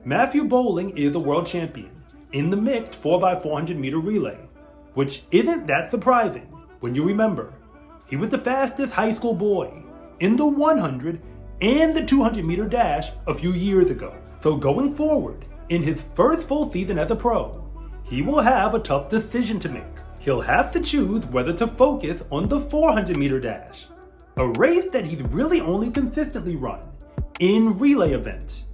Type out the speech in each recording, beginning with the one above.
Matthew Boling is a world champion in the mixed 4x400 meter relay, which isn't that surprising when you remember he was the fastest high school boy in the 100 and the 200 meter dash a few years ago. So going forward, in his first full season as a pro, he will have a tough decision to make. He'll have to choose whether to focus on the 400 meter dash, a race that he's really only consistently run in relay events,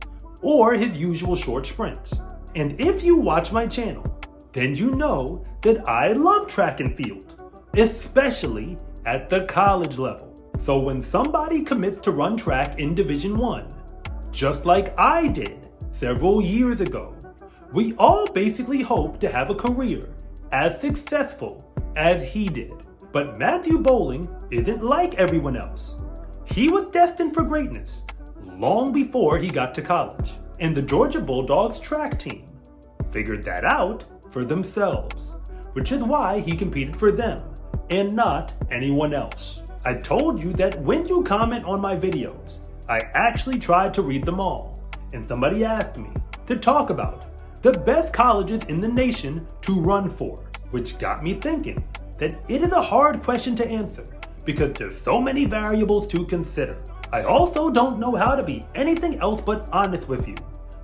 or his usual short sprints. And if you watch my channel, then you know that I love track and field, especially at the college level. So when somebody commits to run track in Division I, just like I did several years ago, we all basically hope to have a career as successful as he did. But Matthew Boling isn't like everyone else. He was destined for greatness long before he got to college, and the Georgia Bulldogs track team figured that out for themselves, which is why he competed for them and not anyone else. I told you that when you comment on my videos, I actually tried to read them all, and somebody asked me to talk about the best colleges in the nation to run for, which got me thinking that it is a hard question to answer because there's so many variables to consider. I also don't know how to be anything else but honest with you.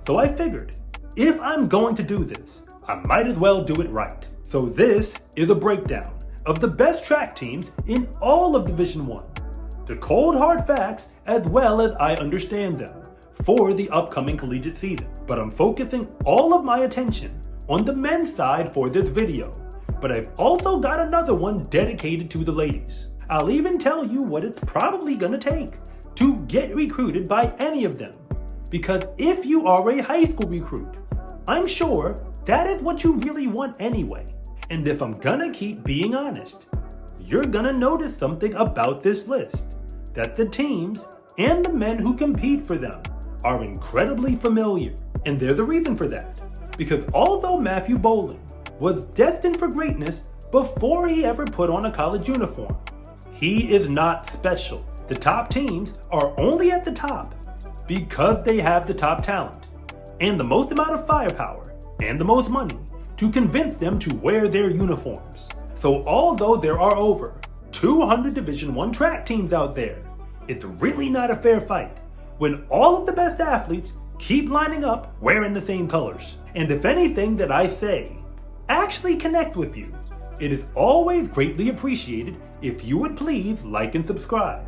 So I figured, if I'm going to do this, I might as well do it right. So this is a breakdown of the best track teams in all of Division I, the cold hard facts as well as I understand them for the upcoming collegiate season. But I'm focusing all of my attention on the men's side for this video. But I've also got another one dedicated to the ladies. I'll even tell you what it's probably gonna take to get recruited by any of them. Because if you are a high school recruit, I'm sure that is what you really want anyway. And if I'm gonna keep being honest, you're gonna notice something about this list, that the teams and the men who compete for them are incredibly familiar. And there's a reason for that. Because although Matthew Boling was destined for greatness before he ever put on a college uniform, he is not special. The top teams are only at the top because they have the top talent and the most amount of firepower and the most money to convince them to wear their uniforms. So although there are over 200 Division I track teams out there, it's really not a fair fight when all of the best athletes keep lining up wearing the same colors. And if anything that I say actually connect with you, it is always greatly appreciated if you would please like and subscribe.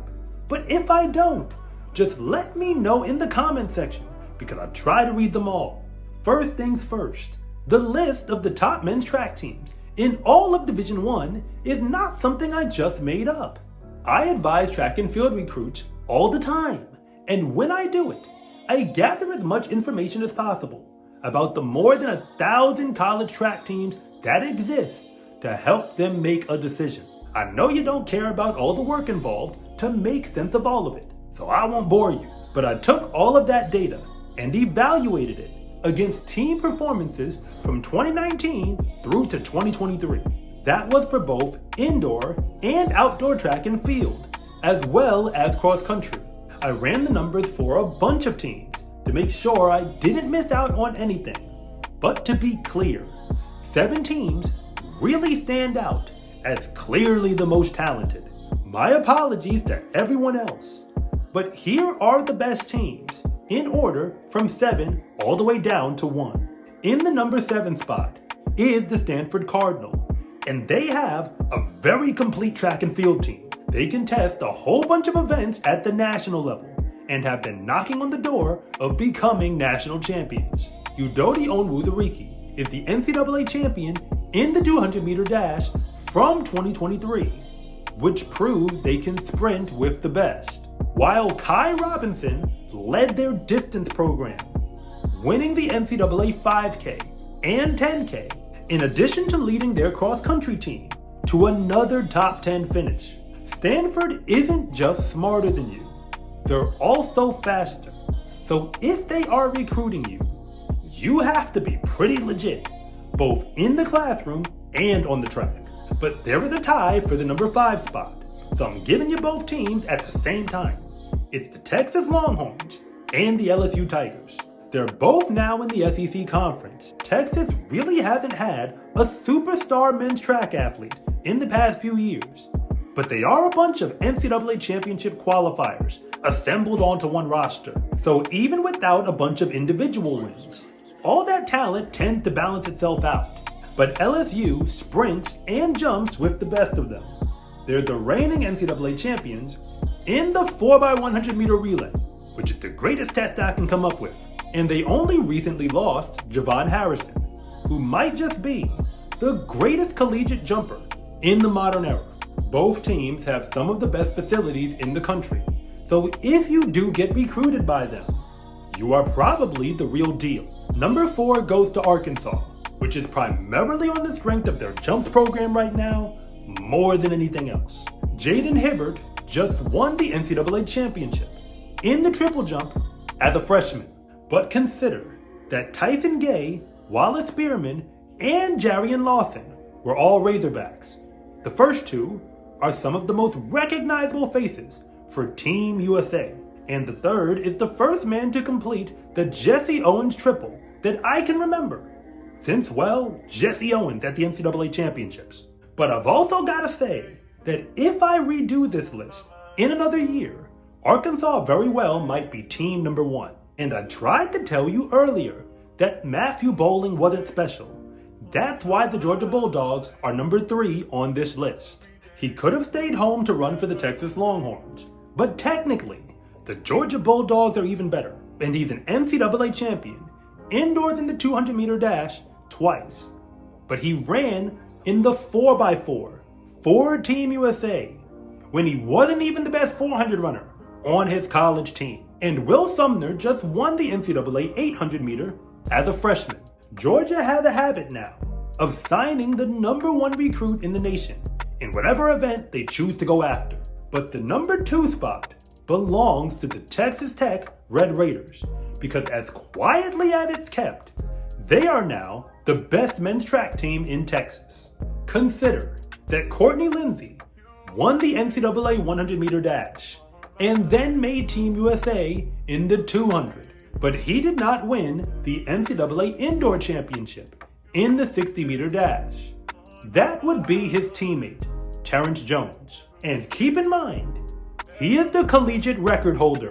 But if I don't, just let me know in the comment section because I try to read them all. First things first, the list of the top men's track teams in all of Division I is not something I just made up. I advise track and field recruits all the time, and when I do it, I gather as much information as possible about the more than 1,000 college track teams that exist to help them make a decision. I know you don't care about all the work involved to make sense of all of it, so I won't bore you. But I took all of that data and evaluated it against team performances from 2019 through to 2023. That was for both indoor and outdoor track and field, as well as cross country. I ran the numbers for a bunch of teams to make sure I didn't miss out on anything. But to be clear, 7 teams really stand out as clearly the most talented. My apologies to everyone else, but here are the best teams in order from 7 all the way down to 1. In the number 7 spot is the Stanford Cardinal, and they have a very complete track and field team. They contest a whole bunch of events at the national level and have been knocking on the door of becoming national champions. Udodi Onwuzurike is the NCAA champion in the 200 meter dash from 2023, which proves they can sprint with the best. While Kai Robinson led their distance program, winning the NCAA 5K and 10K, in addition to leading their cross-country team to another top 10 finish. Stanford isn't just smarter than you, they're also faster. So if they are recruiting you, you have to be pretty legit, both in the classroom and on the track. But there is a tie for the number 5 spot, so I'm giving you both teams at the same time. It's the Texas Longhorns and the LSU Tigers. They're both now in the SEC Conference. Texas really hasn't had a superstar men's track athlete in the past few years, but they are a bunch of NCAA championship qualifiers assembled onto one roster. So even without a bunch of individual wins, all that talent tends to balance itself out. But LSU sprints and jumps with the best of them. They're the reigning NCAA champions in the 4x100 meter relay, which is the greatest test I can come up with. And they only recently lost Javon Harrison, who might just be the greatest collegiate jumper in the modern era. Both teams have some of the best facilities in the country, so if you do get recruited by them, you are probably the real deal. Number 4 goes to Arkansas, which is primarily on the strength of their jumps program right now, more than anything else. Jaden Hibbert just won the NCAA championship in the triple jump as a freshman. But consider that Tyson Gay, Wallace Spearman, and Jarian Lawson were all Razorbacks. The first two are some of the most recognizable faces for Team USA, and the third is the first man to complete the Jesse Owens triple that I can remember since, well, Jesse Owens at the NCAA championships. But I've also got to say that if I redo this list in another year, Arkansas very well might be team number 1. And I tried to tell you earlier that Matthew Boling wasn't special. That's why the Georgia Bulldogs are number 3 on this list. He could have stayed home to run for the Texas Longhorns, but technically, the Georgia Bulldogs are even better, and he's an NCAA champion, indoors in the 200 meter dash, twice. But he ran in the 4x4 for Team USA when he wasn't even the best 400 runner on his college team. And Will Sumner just won the NCAA 800 meter as a freshman. Georgia has a habit now of signing the number 1 recruit in the nation in whatever event they choose to go after. But the number 2 spot belongs to the Texas Tech Red Raiders, because as quietly as it's kept, they are now the best men's track team in Texas. Consider that Courtney Lindsey won the NCAA 100 meter dash and then made Team USA in the 200. But he did not win the NCAA Indoor Championship in the 60 meter dash. That would be his teammate, Terrence Jones. And keep in mind, he is the collegiate record holder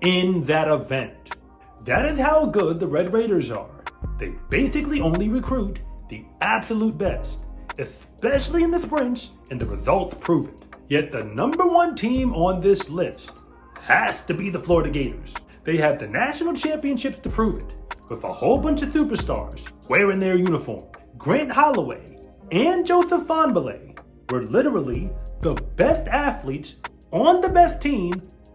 in that event. That is how good the Red Raiders are. They basically only recruit the absolute best, especially in the sprints, and the results prove it. Yet the number 1 team on this list has to be the Florida Gators. They have the national championships to prove it, with a whole bunch of superstars wearing their uniform. Grant Holloway and Joseph Fonbele were literally the best athletes on the best team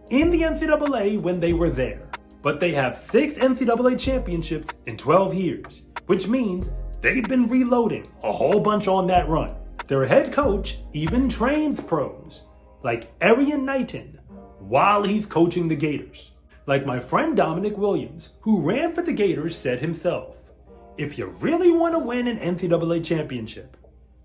in the NCAA when they were there. But they have 6 NCAA championships in 12 years, which means they've been reloading a whole bunch on that run. Their head coach even trains pros, like Arian Knighton, while he's coaching the Gators. Like my friend Dominic Williams, who ran for the Gators, said himself, if you really want to win an NCAA championship,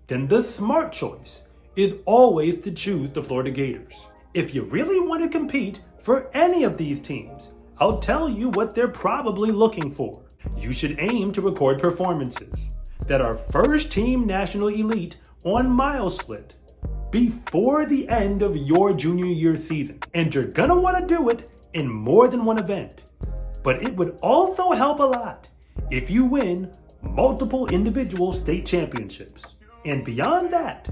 then the smart choice is always to choose the Florida Gators. If you really want to compete for any of these teams, I'll tell you what they're probably looking for. You should aim to record performances that are first team national elite on mile split before the end of your junior year season. And you're gonna want to do it in more than one event. But it would also help a lot if you win multiple individual state championships. And beyond that,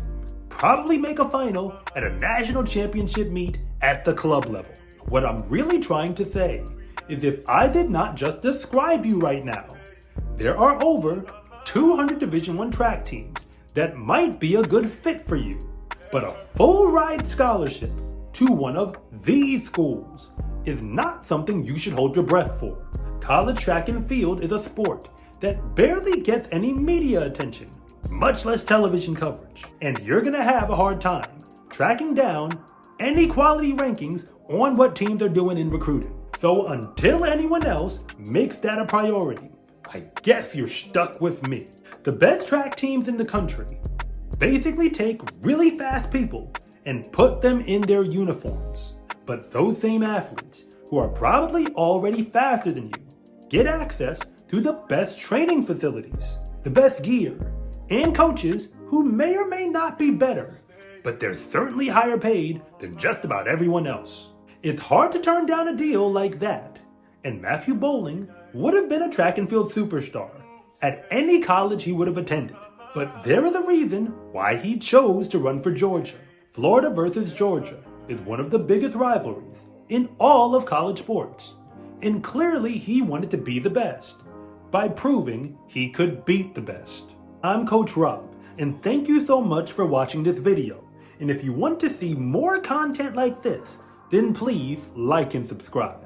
probably make a final at a national championship meet at the club level. What I'm really trying to say is, if I did not just describe you right now, there are over 200 Division I track teams that might be a good fit for you. But a full ride scholarship to one of these schools is not something you should hold your breath for. College track and field is a sport that barely gets any media attention, much less television coverage. And you're gonna have a hard time tracking down any quality rankings on what teams are doing in recruiting. So until anyone else makes that a priority, I guess you're stuck with me. The best track teams in the country basically take really fast people and put them in their uniforms. But those same athletes, who are probably already faster than you, get access to the best training facilities, the best gear, and coaches who may or may not be better, but they're certainly higher paid than just about everyone else. It's hard to turn down a deal like that, and Matthew Boling would have been a track and field superstar at any college he would have attended. But there is a reason why he chose to run for Georgia. Florida versus Georgia is one of the biggest rivalries in all of college sports, and clearly he wanted to be the best by proving he could beat the best. I'm Coach Rob, and thank you so much for watching this video. And if you want to see more content like this, then please like and subscribe.